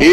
A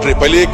AAA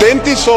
3300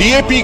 DAP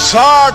60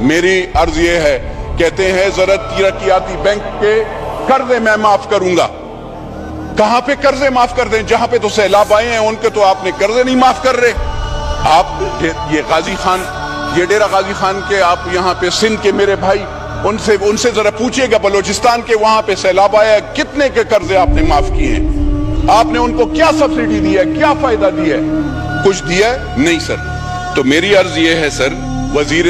میری عرض یہ ہے, کہتے ہیں ذرا ترقیاتی بینک کے قرضے میں معاف کروں گا. کہاں پہ قرضے معاف کر دیں؟ جہاں پہ تو سیلاب آئے ہیں ان کے تو آپ نے قرضے نہیں معاف کر رہے. آپ یہ غازی خان, یہ ڈیرہ غازی خان کے, آپ یہاں پہ سندھ کے میرے بھائی, ان سے ذرا پوچھئے گا, بلوچستان کے وہاں پہ سیلاب آیا ہے, کتنے کے قرضے آپ نے معاف کیے ہیں؟ آپ نے ان کو کیا سبسڈی دی ہے, کیا فائدہ دیا ہے؟ کچھ دیا ہے؟ نہیں سر. تو میری عرض یہ ہے سر, وزیر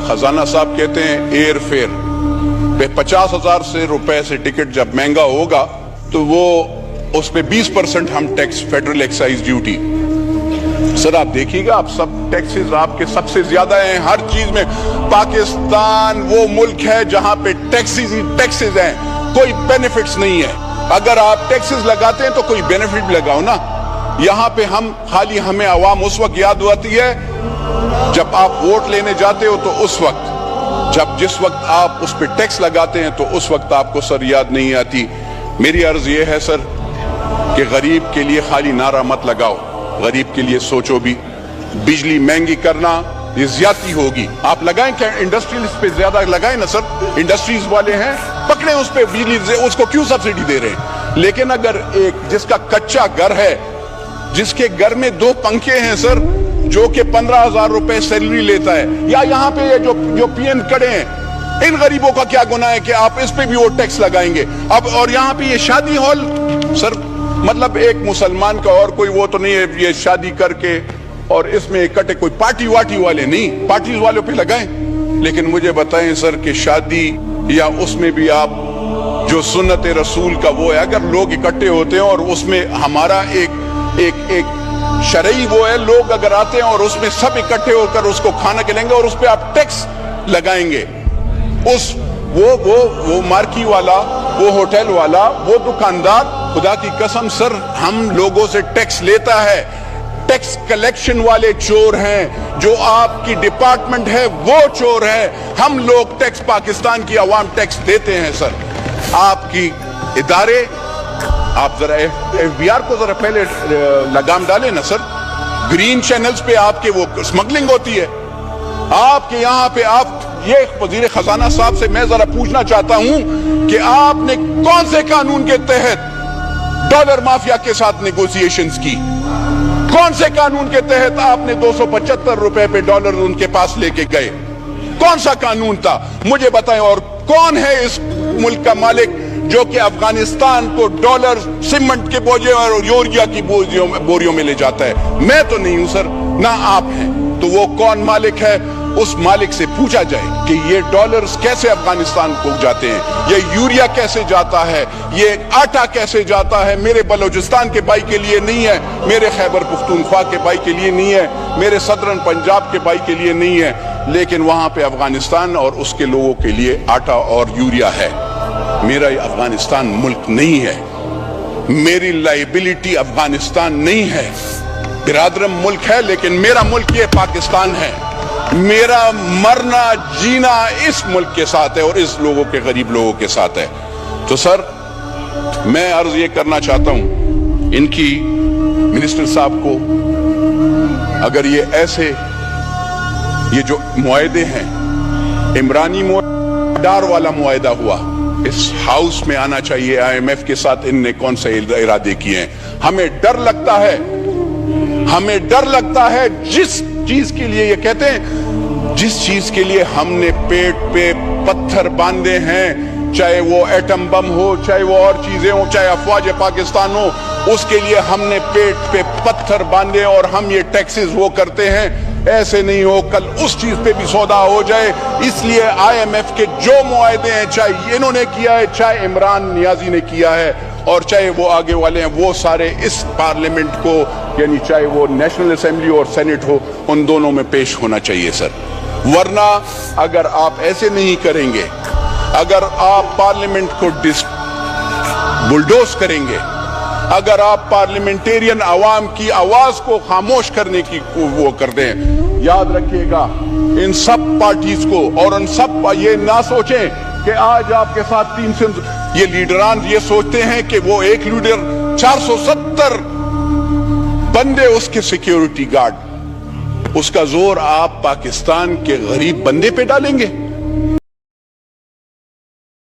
خزانہ صاحب کہتے ہیں ایئر فیئر پہ 50,000 سے روپے سے ٹکٹ جب مہنگا ہوگا تو وہ اس پہ 20% ہم ٹیکس, فیڈرل ایکسائز ڈیوٹی. سر آپ دیکھیے گا, آپ سب ٹیکسز آپ کے سب سے زیادہ ہیں ہر چیز میں. پاکستان وہ ملک ہے جہاں پہ ٹیکسز ہیں, کوئی بینیفٹس نہیں ہے. اگر آپ ٹیکسز لگاتے ہیں تو کوئی بینیفٹ لگاؤ نا. یہاں پہ خالی ہمیں عوام اس وقت یاد آتی ہے جب آپ ووٹ لینے جاتے ہو, تو اس وقت جس وقت آپ اس پہ ٹیکس لگاتے ہیں تو اس وقت آپ کو سر یاد نہیں آتی. میری عرض یہ ہے سر کہ غریب کے لیے خالی نعرہ مت لگاؤ, غریب کے لیے سوچو بھی. بجلی مہنگی کرنا یہ زیادتی ہوگی. آپ لگائیں کیا انڈسٹریز پہ زیادہ لگائیں نا سر, انڈسٹریز والے ہیں پکڑیں اس پہ بجلی, اس کو کیوں سبسڈی دے رہے ہیں؟ لیکن اگر ایک جس کا کچا گھر ہے, جس کے گھر میں 2 پنکھے ہیں سر, جو کہ 15,000 روپے سیلری لیتا ہے, یا یہاں پہ جو پی این کڑے ہیں, ان غریبوں کا کیا گناہ ہے کہ آپ اس پہ بھی وہ ٹیکس لگائیں گے؟ اب اور یہاں پہ یہ شادی ہال سر, مطلب ایک مسلمان کا اور کوئی وہ تو نہیں ہے یہ شادی کر کے اور اس میں اکٹھے, کوئی پارٹی واٹی والے نہیں, پارٹیز والوں پہ لگائیں. لیکن مجھے بتائیں سر کہ شادی یا اس میں بھی آپ جو سنت رسول کا وہ ہے, اگر لوگ اکٹھے ہوتے ہیں اور اس میں ہمارا ایک شرعی وہ ہے, لوگ اگر آتے ہیں اور اس میں سب اکٹھے ہو کر اس کو کھانا کھلائیں گے اور اس پہ آپ ٹیکس لگائیں گے, وہ مارکی والا, وہ ہوٹل والا, وہ دکاندار, خدا کی قسم سر ہم لوگوں سے ٹیکس لیتا ہے. ٹیکس کلیکشن والے چور ہیں, جو آپ کی ڈپارٹمنٹ ہے وہ چور ہے. ہم لوگ ٹیکس, پاکستان کی عوام ٹیکس دیتے ہیں سر. آپ کی ادارے, آپ ذرا ایف بی آر کو ذرا پہلے لگام ڈالیں نا سر. گرین چینلز پہ آپ کے وہ سمگلنگ ہوتی ہے. آپ کے یہاں پہ یہ وزیر خزانہ صاحب سے میں ذرا پوچھنا چاہتا ہوں کہ آپ نے کون سے قانون کے تحت ڈالر مافیا کے ساتھ نیگوسیشنز کی؟ کون سے قانون کے تحت آپ نے 275 روپے پہ ڈالر ان کے پاس لے کے گئے؟ کون سا قانون تھا مجھے بتائیں. اور کون ہے اس ملک کا مالک جو کہ افغانستان کو ڈالر سیمنٹ کے بوجھے اور یوریا کی بوریوں میں لے جاتا ہے؟ میں تو نہیں ہوں سر, نہ آپ ہیں. تو وہ کون مالک ہے؟ اس مالک سے پوچھا جائے کہ یہ ڈالرز کیسے افغانستان کو جاتے ہیں, یہ یوریا کیسے جاتا ہے, یہ آٹا کیسے جاتا ہے. میرے بلوچستان کے بھائی کے لیے نہیں ہے, میرے خیبر پختونخوا کے بھائی کے لیے نہیں ہے, میرے صدرن پنجاب کے بھائی کے لیے نہیں ہے, لیکن وہاں پہ افغانستان اور اس کے لوگوں کے لیے آٹا اور یوریا ہے. میرا افغانستان ملک نہیں ہے, میری لائبلٹی افغانستان نہیں ہے. برادرم ملک ہے لیکن میرا ملک یہ پاکستان ہے. میرا مرنا جینا اس ملک کے ساتھ ہے اور اس لوگوں کے, غریب لوگوں کے ساتھ ہے. تو سر میں عرض یہ کرنا چاہتا ہوں ان کی منسٹر صاحب کو, اگر یہ ایسے یہ جو معاہدے ہیں, عمرانی ڈار والا معاہدہ ہوا, اس ہاؤس میں آنا چاہیے. آئی ایم ایف کے ساتھ ان نے کون سے ارادے کیے ہیں؟ ہمیں ڈر لگتا ہے, ہمیں ڈر لگتا ہے جس چیز کے لیے, یہ کہتے ہیں جس چیز کے لیے ہم نے پیٹ پہ پتھر باندھے ہیں, چاہے وہ ایٹم بم ہو, چاہے وہ اور چیزیں ہوں, چاہے افواج پاکستان ہو, اس کے لیے ہم نے پیٹ پہ پتھر باندھے اور ہم یہ ٹیکسز وہ کرتے ہیں. ایسے نہیں ہو کل اس چیز پہ بھی سودا ہو جائے. اس لیے آئی ایم ایف کے جو معاہدے ہیں, چاہے انہوں نے کیا ہے, چاہے عمران نیازی نے کیا ہے, اور چاہے وہ آگے والے ہیں, وہ سارے اس پارلیمنٹ کو, یعنی چاہے وہ نیشنل اسمبلی اور سینٹ ہو, ان دونوں میں پیش ہونا چاہیے سر. ورنہ اگر آپ ایسے نہیں کریں گے, اگر آپ پارلیمنٹ کو بلڈوز کریں گے, اگر آپ پارلیمنٹیرین عوام کی آواز کو خاموش کرنے کی وہ کر دیں, یاد رکھیے گا ان سب پارٹیز کو, اور ان سب یہ نہ سوچیں کہ آج آپ کے ساتھ 300 یہ لیڈران یہ سوچتے ہیں کہ وہ ایک لیڈر 470 بندے اس کے سیکیورٹی گارڈ. اس کا زور آپ پاکستان کے غریب بندے پہ ڈالیں گے؟